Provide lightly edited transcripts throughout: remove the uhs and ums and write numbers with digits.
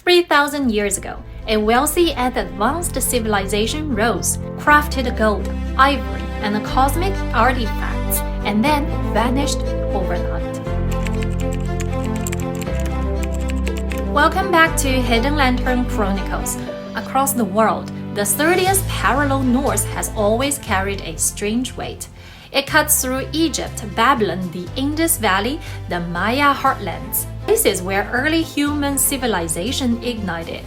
3,000 years ago, a wealthy and advanced civilization rose, crafted gold, ivory, and cosmic artifacts, and then vanished overnight. Welcome back to Hidden Lantern Chronicles. Across the world, the 30th parallel north has always carried a strange weight. It cuts through Egypt, Babylon, the Indus Valley, the Maya heartlands, places where early human civilization ignited.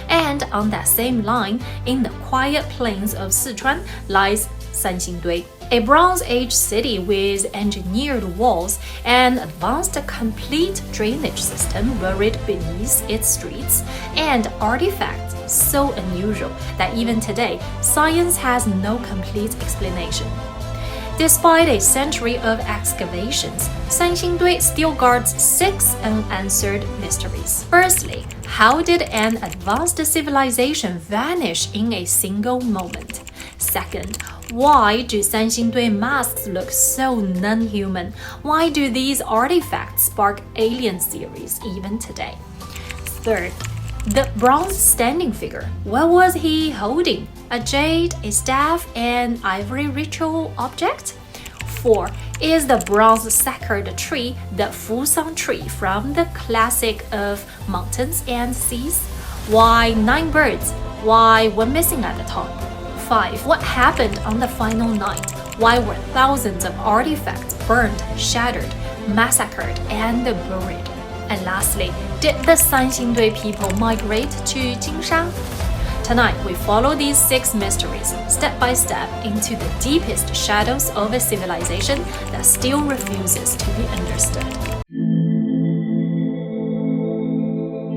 And on that same line, in the quiet plains of Sichuan, lies Sanxingdui, a Bronze Age city with engineered walls and advanced complete drainage system buried beneath its streets, and artifacts so unusual that even today, science has no complete explanation. Despite a century of excavations, Sanxingdui still guards 6 unanswered mysteries. Firstly, how did an advanced civilization vanish in a single moment? Second, why do Sanxingdui masks look so non-human? Why do these artifacts spark alien theories even today? Third, the bronze standing figure. What was he holding? A jade, a staff, an ivory ritual object? 4. Is the bronze sacred tree the Fusang tree from the classic of mountains and seas? Why 9 birds? Why one missing at the top? 5. What happened on the final night? Why were thousands of artifacts burned, shattered, massacred, and buried? And lastly, did the Sanxingdui people migrate to Jinshan? Tonight, we follow these 6 mysteries, step by step, into the deepest shadows of a civilization that still refuses to be understood.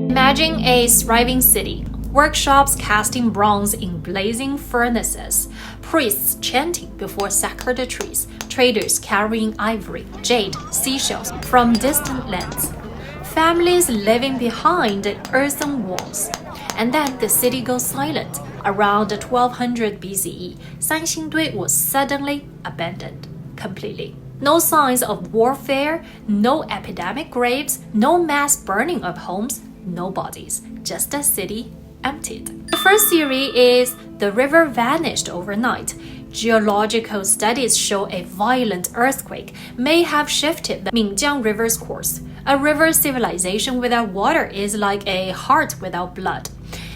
Imagine a thriving city, workshops casting bronze in blazing furnaces, priests chanting before sacred trees, traders carrying ivory, jade, seashells from distant lands, families living behind earthen walls. And then the city goes silent. Around 1200 BCE, Sanxingdui was suddenly abandoned completely. No signs of warfare, no epidemic graves, no mass burning of homes, no bodies, just a city emptied. The first theory is the river vanished overnight. Geological studies show a violent earthquake may have shifted the Minjiang River's course. A river civilization without water is like a heart without blood.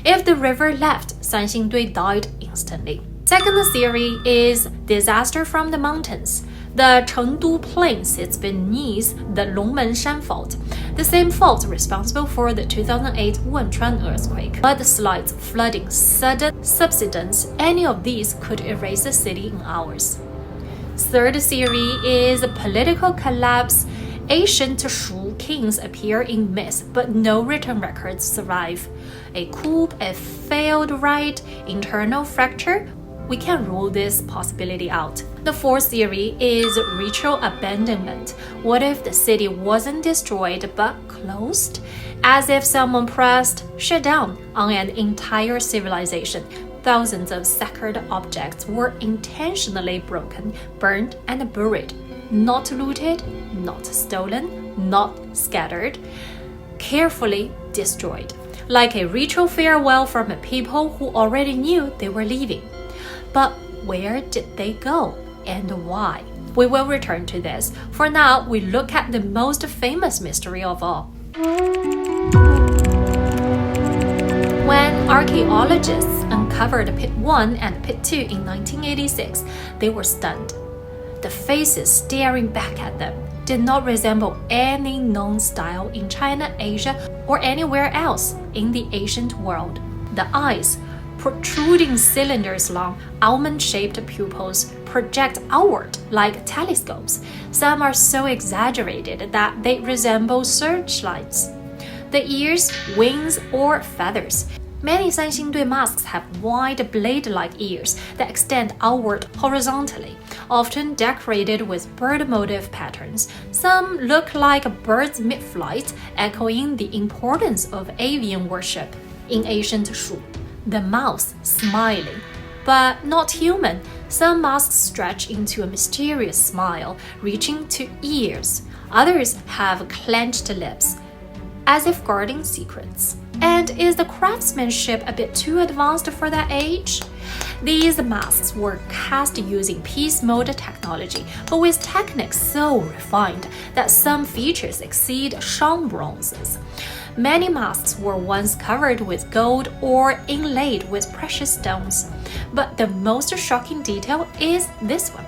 If the river left, Sanxingdui died instantly. Second theory is disaster from the mountains. The Chengdu Plain sits beneath the Longmenshan Fault, the same fault responsible for the 2008 Wenchuan earthquake. Mudslides, flooding, sudden subsidence, any of these could erase the city in hours. Third theory is political collapse. Ancient Shu kings appear in myths, but no written records survive. A coup, a failed raid, internal fracture. We can't rule this possibility out. The fourth theory is ritual abandonment. What if the city wasn't destroyed but closed? As if someone pressed shut down on an entire civilization. Thousands of sacred objects were intentionally broken, burned, and buried. Not looted, not stolen, not scattered. Carefully destroyed. Like a ritual farewell from a people who already knew they were leaving. But where did they go and why? We will return to this. For now, we look at the most famous mystery of all. When archaeologists uncovered Pit 1 and Pit 2 in 1986, they were stunned. The faces staring back at them did not resemble any known style in China, Asia, or anywhere else in the ancient world. The eyes, protruding cylinders long, almond-shaped pupils, project outward like telescopes. Some are so exaggerated that they resemble searchlights. The ears, wings, or feathers. Many Sanxingdui masks have wide blade-like ears that extend outward horizontally, often decorated with bird motif patterns. Some look like birds mid-flight, echoing the importance of avian worship in ancient Shu. The mouth smiling, but not human. Some masks stretch into a mysterious smile, reaching to ears. Others have clenched lips, as if guarding secrets. And is the craftsmanship a bit too advanced for that age? These masks were cast using piece mold technology, but with techniques so refined that some features exceed Shang bronzes. Many masks were once covered with gold or inlaid with precious stones. But the most shocking detail is this one: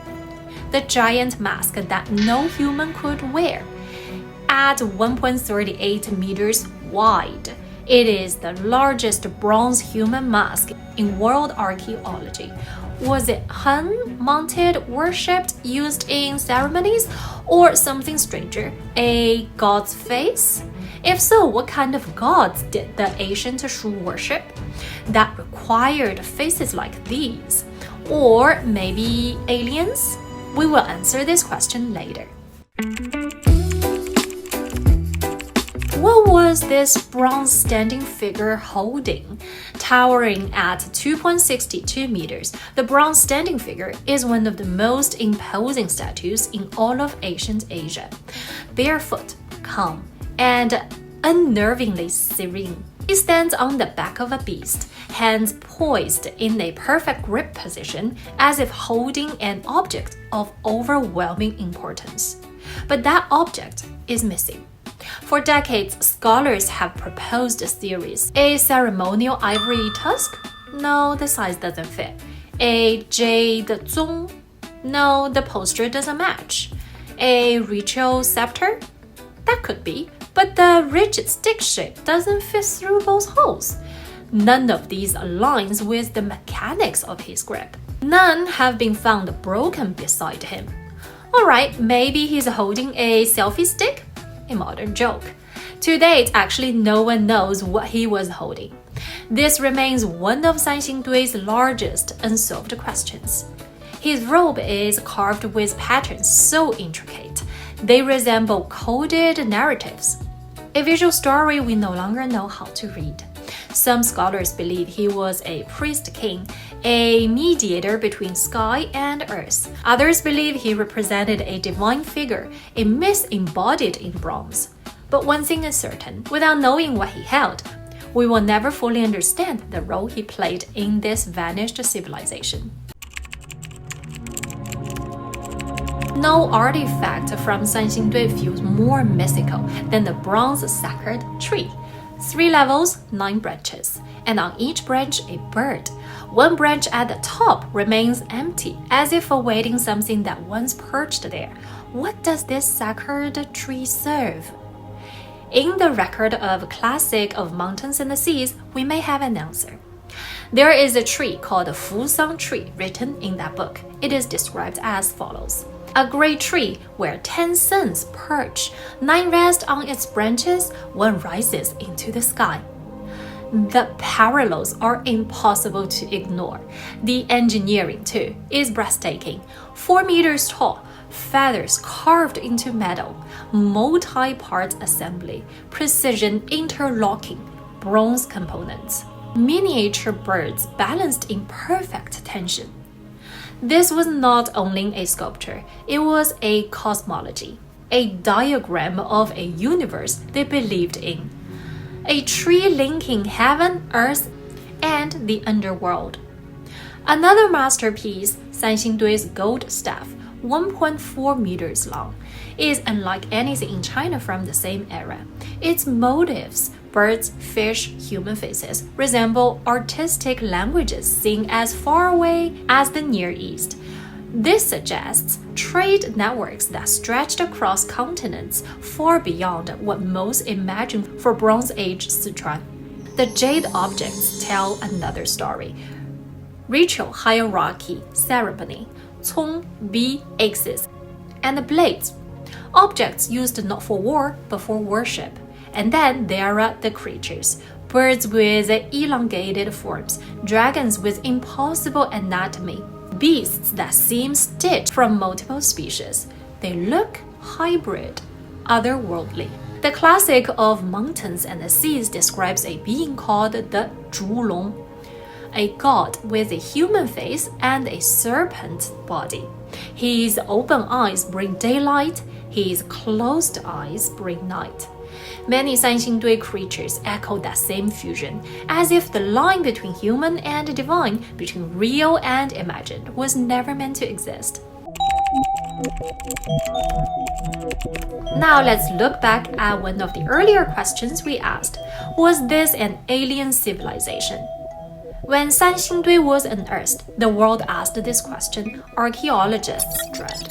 the giant mask that no human could wear. At 1.38 meters wide, it is the largest bronze human mask in world archaeology. Was it hung, mounted, worshipped, used in ceremonies, or something stranger, a god's face? If so, what kind of gods did the ancient Shu worship that required faces like these? Or maybe aliens? We will answer this question later. What was this bronze standing figure holding? Towering at 2.62 meters, the bronze standing figure is one of the most imposing statues in all of ancient Asia. Barefoot, calm, and unnervingly serene. He stands on the back of a beast, hands poised in a perfect grip position, as if holding an object of overwhelming importance. But that object is missing. For decades, scholars have proposed theories. A ceremonial ivory tusk? No, the size doesn't fit. A jade zong? No, the posture doesn't match. A ritual scepter? That could be, but the rigid stick shape doesn't fit through both holes. None of these aligns with the mechanics of his grip. None have been found broken beside him. Alright, maybe he's holding a selfie stick? A modern joke. To date, actually no one knows what he was holding. This remains one of Sanxingdui's largest unsolved questions. His robe is carved with patterns so intricate, they resemble coded narratives. A visual story we no longer know how to read. Some scholars believe he was a priest-king, a mediator between sky and earth. Others believe he represented a divine figure, a myth embodied in bronze. But one thing is certain, without knowing what he held, we will never fully understand the role he played in this vanished civilization. No artifact from Sanxingdui feels more mystical than the bronze sacred tree. 3 levels, 9 branches, and on each branch a bird. One branch at the top remains empty, as if awaiting something that once perched there. What does this sacred tree serve? In the record of Classic of Mountains and the Seas, we may have an answer. There is a tree called the Fusang tree written in that book. It is described as follows: a great tree where 10 suns perch, 9 rest on its branches, 1 rises into the sky. The parallels are impossible to ignore. The engineering, too, is breathtaking. 4 meters tall, feathers carved into metal, multi-part assembly, precision interlocking, bronze components, miniature birds balanced in perfect tension. This was not only a sculpture, it was a cosmology, a diagram of a universe they believed in. A tree linking heaven, earth, and the underworld. Another masterpiece, Sanxingdui's gold staff, 1.4 meters long, is unlike anything in China from the same era. Its motifs, birds, fish, human faces, resemble artistic languages seen as far away as the Near East. This suggests trade networks that stretched across continents far beyond what most imagined for Bronze Age Sichuan. The jade objects tell another story. Ritual hierarchy, ceremony, cong, bee, axis, and the blades. Objects used not for war, but for worship. And then there are the creatures. Birds with elongated forms, dragons with impossible anatomy, beasts that seem stitched from multiple species. They look hybrid, otherworldly. The Classic of Mountains and the Seas describes a being called the Zhulong, a god with a human face and a serpent body. His open eyes bring daylight, his closed eyes bring night. Many Sanxingdui creatures echoed that same fusion, as if the line between human and divine, between real and imagined, was never meant to exist. Now let's look back at one of the earlier questions we asked. Was this an alien civilization? When Sanxingdui was unearthed, the world asked this question archaeologists dread.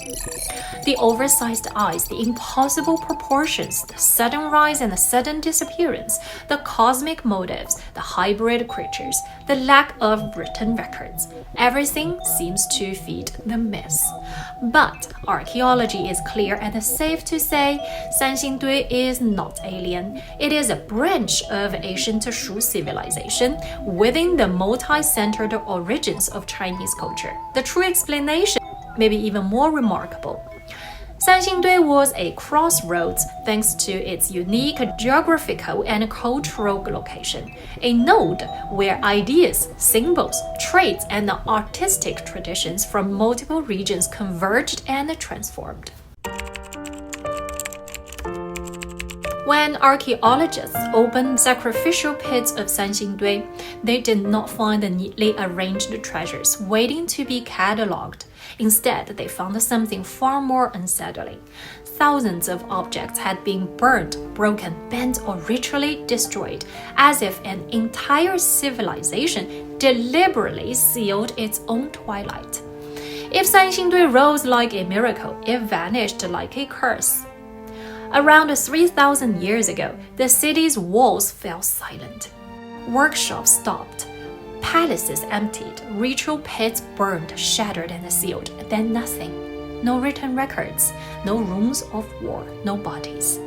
The oversized eyes, the impossible proportions, the sudden rise and the sudden disappearance, the cosmic motives, the hybrid creatures, the lack of written records. Everything seems to feed the myth. But archaeology is clear and safe to say Sanxingdui is not alien. It is a branch of ancient Shu civilization within the multi-centered origins of Chinese culture. The true explanation may be even more remarkable. Sanxingdui was a crossroads thanks to its unique geographical and cultural location, a node where ideas, symbols, traits, and artistic traditions from multiple regions converged and transformed. When archaeologists opened sacrificial pits of Sanxingdui, they did not find the neatly arranged treasures waiting to be catalogued. Instead, they found something far more unsettling. Thousands of objects had been burned, broken, bent, or ritually destroyed, as if an entire civilization deliberately sealed its own twilight. If Sanxingdui rose like a miracle, it vanished like a curse. Around 3,000 years ago, the city's walls fell silent. Workshops stopped. Palaces emptied, ritual pits burned, shattered, and sealed. Then nothing. No written records, no ruins of war, no bodies.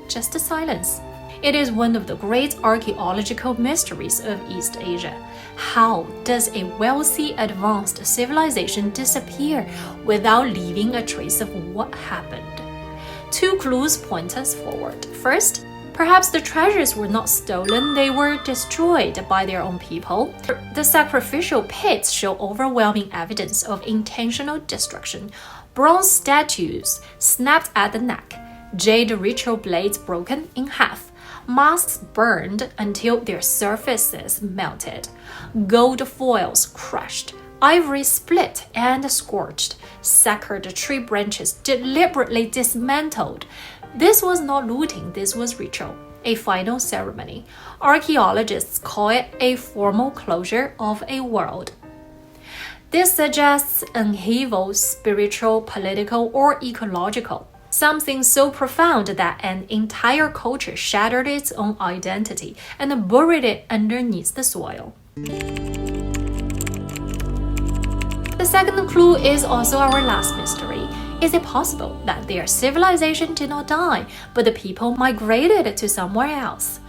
Just silence. It is one of the great archaeological mysteries of East Asia. How does a wealthy, advanced civilization disappear without leaving a trace of what happened? Two clues point us forward. First, perhaps the treasures were not stolen, they were destroyed by their own people. The sacrificial pits show overwhelming evidence of intentional destruction. Bronze statues snapped at the neck, jade ritual blades broken in half, masks burned until their surfaces melted, gold foils crushed, ivory split and scorched, sacred tree branches deliberately dismantled. This was not looting, this was ritual, a final ceremony. Archaeologists call it a formal closure of a world. This suggests upheaval, spiritual, political, or ecological. Something so profound that an entire culture shattered its own identity and buried it underneath the soil. The second clue is also our last mystery. Is it possible that their civilization did not die, but the people migrated to somewhere else?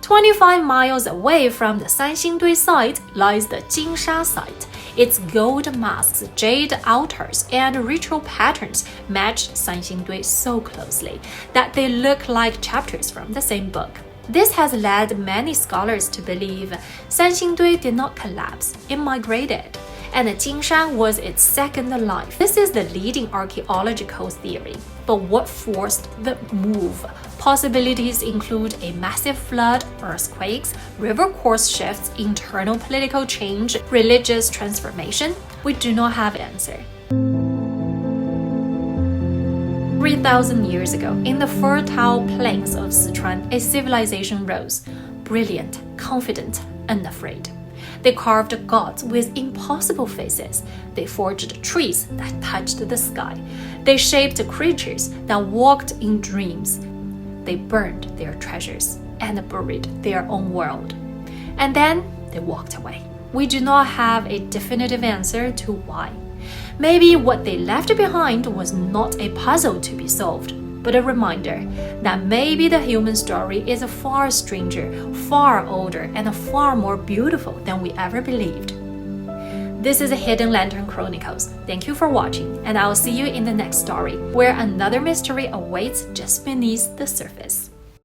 25 miles away from the Sanxingdui site lies the Jinsha site. Its gold masks, jade altars, and ritual patterns match Sanxingdui so closely that they look like chapters from the same book. This has led many scholars to believe Sanxingdui did not collapse, it migrated, and Jinsha was its second life. This is the leading archaeological theory. But what forced the move? Possibilities include a massive flood, earthquakes, river course shifts, internal political change, religious transformation. We do not have an answer. 3,000 years ago, in the fertile plains of Sichuan, a civilization rose, brilliant, confident, unafraid. They carved gods with impossible faces. They forged trees that touched the sky. They shaped creatures that walked in dreams. They burned their treasures and buried their own world. And then they walked away. We do not have a definitive answer to why. Maybe what they left behind was not a puzzle to be solved, but a reminder that maybe the human story is far stranger, far older, and far more beautiful than we ever believed. This is Hidden Lantern Chronicles. Thank you for watching, and I'll see you in the next story, where another mystery awaits just beneath the surface.